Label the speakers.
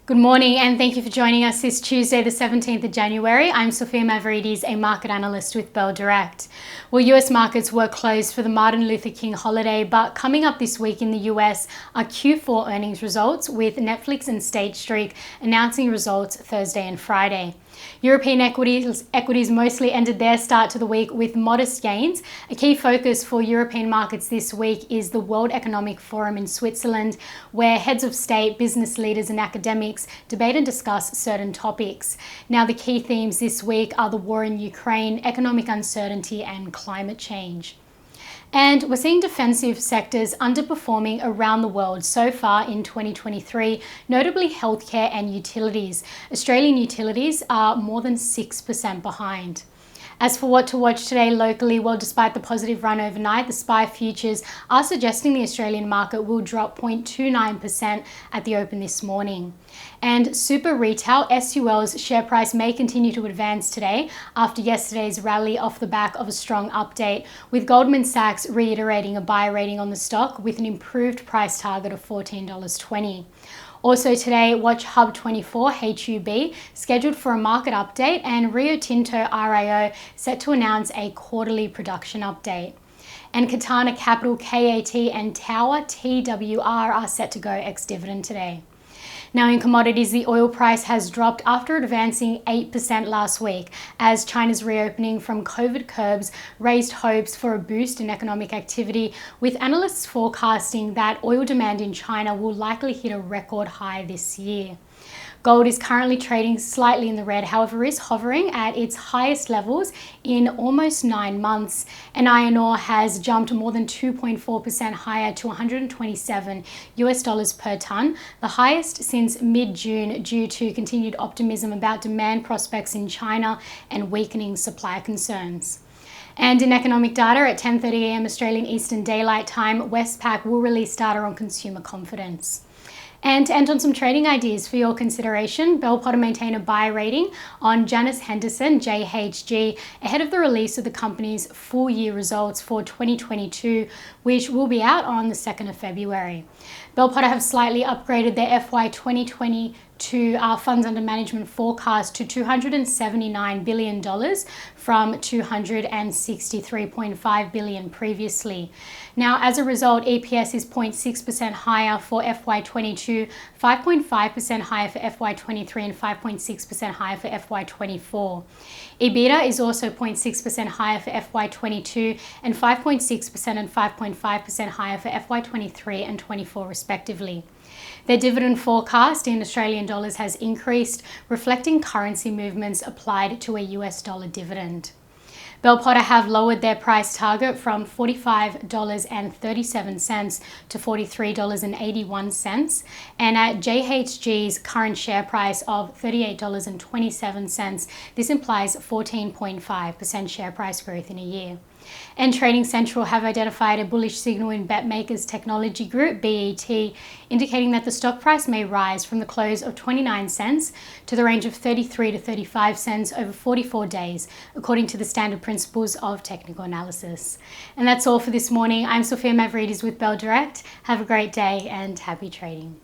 Speaker 1: Good morning and thank you for joining us this Tuesday, the 17th of January. I'm Sophia Mavridis, a market analyst with Bell Direct. Well, US markets were closed for the Martin Luther King holiday, but coming up this week in the US are Q4 earnings results, with Netflix and State Street announcing results Thursday and Friday. European equities mostly ended their start to the week with modest gains. A key focus for European markets this week is the World Economic Forum in Switzerland, where heads of state, business leaders and academics debate and discuss certain topics. Now, the key themes this week are the war in Ukraine, economic uncertainty and climate change. And we're seeing defensive sectors underperforming around the world so far in 2023, notably healthcare and utilities. Australian utilities are more than 6% behind. As for what to watch today locally, well, despite the positive run overnight, the SPI futures are suggesting the Australian market will drop 0.29% at the open this morning. And super retail, SUL's share price may continue to advance today after yesterday's rally off the back of a strong update, with Goldman Sachs reiterating a buy rating on the stock with an improved price target of $14.20. Also today, watch Hub24 HUB scheduled for a market update, and Rio Tinto RIO set to announce a quarterly production update. And Katana Capital KAT and Tower TWR are set to go ex-dividend today. Now, in commodities, the oil price has dropped after advancing 8% last week, as China's reopening from COVID curbs raised hopes for a boost in economic activity, with analysts forecasting that oil demand in China will likely hit a record high this year. Gold is currently trading slightly in the red, however is hovering at its highest levels in almost 9 months, and iron ore has jumped more than 2.4% higher to $127 per tonne, the highest since mid-June, due to continued optimism about demand prospects in China and weakening supply concerns. And in economic data at 10:30 a.m. Australian Eastern Daylight Time, Westpac will release data on consumer confidence. And to end on some trading ideas for your consideration, Bell Potter maintain a buy rating on Janus Henderson, JHG, ahead of the release of the company's full year results for 2022, which will be out on the 2nd of February. Bell Potter have slightly upgraded their FY 2022 funds under management forecast to $279 billion from $263.5 billion previously. Now, as a result, EPS is 0.6% higher for FY 22, 5.5% higher for FY 23 and 5.6% higher for FY 24. EBITDA is also 0.6% higher for FY 22 and 5.6% and 5.5% higher for FY 23 and 24 respectively. Their dividend forecast in Australian dollars has increased, reflecting currency movements applied to a US dollar dividend. Bell Potter have lowered their price target from $45.37 to $43.81, and at JHG's current share price of $38.27, this implies 14.5% share price growth in a year. And Trading Central have identified a bullish signal in BetMakers Technology Group, BET, indicating that the stock price may rise from the close of 29 cents to the range of 33 to 35 cents over 44 days, according to the standard principles of technical analysis. And that's all for this morning. I'm Sophia Mavridis with Bell Direct. Have a great day and happy trading.